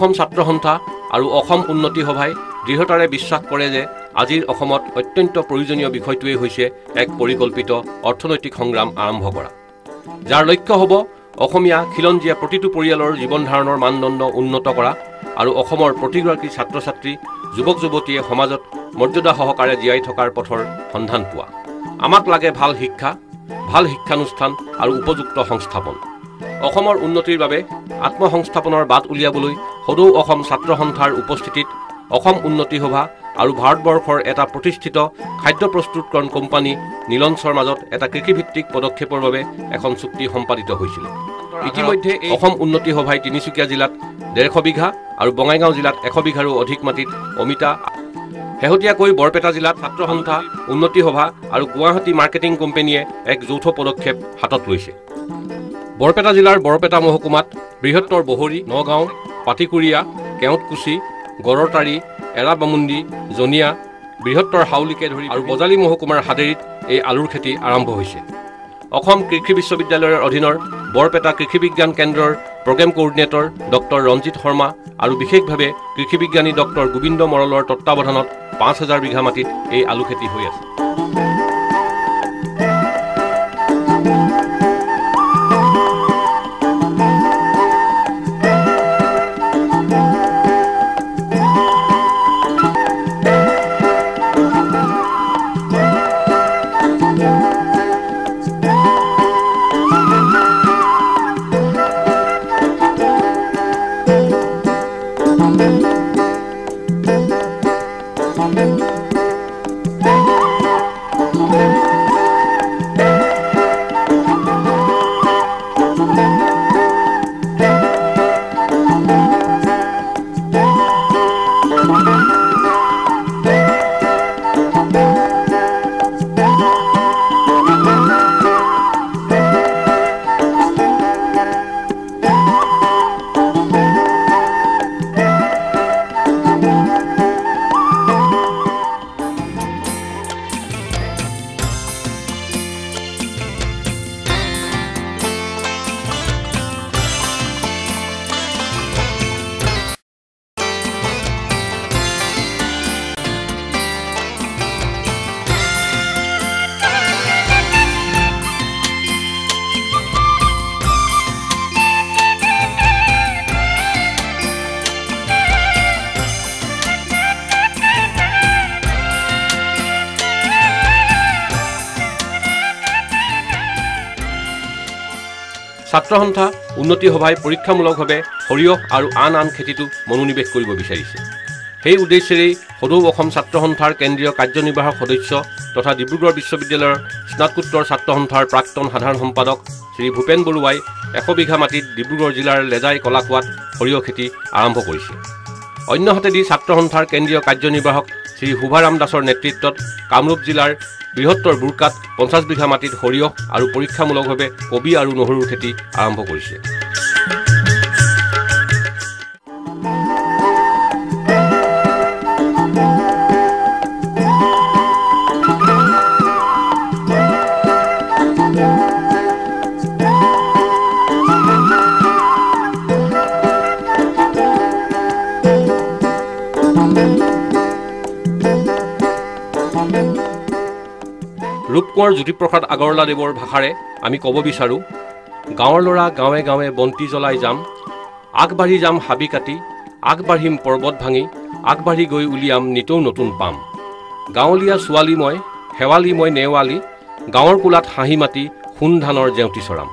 অসম ছাত্ৰ সন্থা আৰু অসম উন্নতি সভাই দৃঢ়তাৰে বিশ্বাস কৰে যে আজিৰ অসমত অত্যন্ত প্ৰয়োজনীয় বিষয়টোৱে হৈছে এক পৰিকল্পিত অৰ্থনৈতিক সংগ্ৰাম আৰম্ভ কৰা, যাৰ লক্ষ্য হ'ব অসমীয়া খিলঞ্জীয়া প্ৰতিটো পৰিয়ালৰ জীৱন ধাৰণৰ মানদণ্ড উন্নত কৰা আৰু অসমৰ প্ৰতিগৰাকী ছাত্ৰ ছাত্ৰী যুৱক যুৱতীয়ে সমাজত মৰ্যাদা সহকাৰে জীয়াই থকাৰ পথৰ সন্ধান পোৱা। আমাক লাগে ভাল শিক্ষা, ভাল শিক্ষানুষ্ঠান আৰু উপযুক্ত সংস্থাপন। অসমৰ উন্নতিৰ বাবে আত্মসংস্থাপনৰ বাট উলিয়াবলৈ সদৌ অসম ছাত্ৰ সন্থাৰ উপস্থিতিত অসম উন্নতি সভা আৰু ভাৰতবৰ্ষৰ এটা প্ৰতিষ্ঠিত খাদ্য প্ৰস্তুতকৰণ কোম্পানী নীলঞ্চৰ মাজত এটা কৃষিভিত্তিক পদক্ষেপৰ বাবে এখন চুক্তি সম্পাদিত হৈছিল। ইতিমধ্যে অসম উন্নতি সভাই তিনিচুকীয়া জিলাত 150 বিঘা আৰু বঙাইগাঁও জিলাত 100 বিঘাৰো অধিক মাটিত অমিতা, শেহতীয়াকৈ বৰপেটা জিলাত ছাত্ৰ সন্থা, উন্নতি সভা আৰু গুৱাহাটী মাৰ্কেটিং কোম্পানীয়ে এক যৌথ পদক্ষেপ হাতত লৈছে। বৰপেটা জিলাৰ বৰপেটা মহকুমাত বৃহত্তৰ বহৰী, নগাঁও, পাটিকুৰিয়া, কেওটকুচি, গড়তাৰী, এৰাবামুণ্ডি, জনিয়া, বৃহত্তৰ হাউলিকে ধৰি আৰু বজালী মহকুমাৰ হাদেৰীত এই আলুৰ খেতি আৰম্ভ হৈছে। অসম কৃষি বিশ্ববিদ্যালয়ৰ অধীনৰ বৰপেটা কৃষি বিজ্ঞান কেন্দ্ৰৰ program coordinator doctor Ranjit Sharma আৰু বিশেষভাৱে কৃষি বিজ্ঞানী ডক্টৰ গোবিন্দ মৰলৰ তত্বাৱধানত 5000 বিঘা মাটিত এই আলু খেতি হৈ আছে। ছাত্ৰ সন্থা, উন্নতি সভাই পৰীক্ষামূলকভাৱে সৰিয়হ আৰু আন খেতিটো মনোনিৱেশ কৰিব বিচাৰিছে। সেই উদ্দেশ্যেৰেই সদৌ অসম ছাত্ৰ সন্থাৰ কেন্দ্ৰীয় কাৰ্যনিৰ্বাহক সদস্য তথা ডিব্ৰুগড় বিশ্ববিদ্যালয়ৰ স্নাতকোত্তৰ ছাত্ৰ সন্থাৰ প্ৰাক্তন সাধাৰণ সম্পাদক শ্ৰী ভূপেন বৰুৱাই 100 বিঘা মাটিত ডিব্ৰুগড় জিলাৰ লেজাই কলাকুৱাত সৰিয়হ খেতি আৰম্ভ কৰিছে। অন্যহাতেদি ছাত্ৰ সন্থাৰ কেন্দ্ৰীয় কাৰ্যনিৰ্বাহক শ্ৰী শুভাৰাম দাসৰ নেতৃত্বত কামৰূপ জিলাৰ বৃহত্তৰ বুৰকাত 50 বিঘা মাটিত সৰিয়হ আৰু পৰীক্ষামূলকভাৱে কবি আৰু নহৰুৰ খেতি আৰম্ভ কৰিছে। ৰূপকোঁৱৰ জ্যোতিপ্ৰসাদ আগৰৱালাদেৱৰ ভাষাৰে আমি ক'ব বিচাৰোঁ, গাঁৱৰ ল'ৰা গাঁৱে গাঁৱে বন্তি জ্বলাই যাম, আগবাঢ়ি যাম হাবি কাটি, আগবাঢ়িম পৰ্বত ভাঙি, আগবাঢ়ি গৈ উলিয়াম নিতৌ নতুন পাম। গাঁৱলীয়া ছোৱালী মই, শেৱালি মই নেৱালী, গাঁৱৰ কোলাত হাঁহি মাতি সোণ ধানৰ জেউতি চৰাম।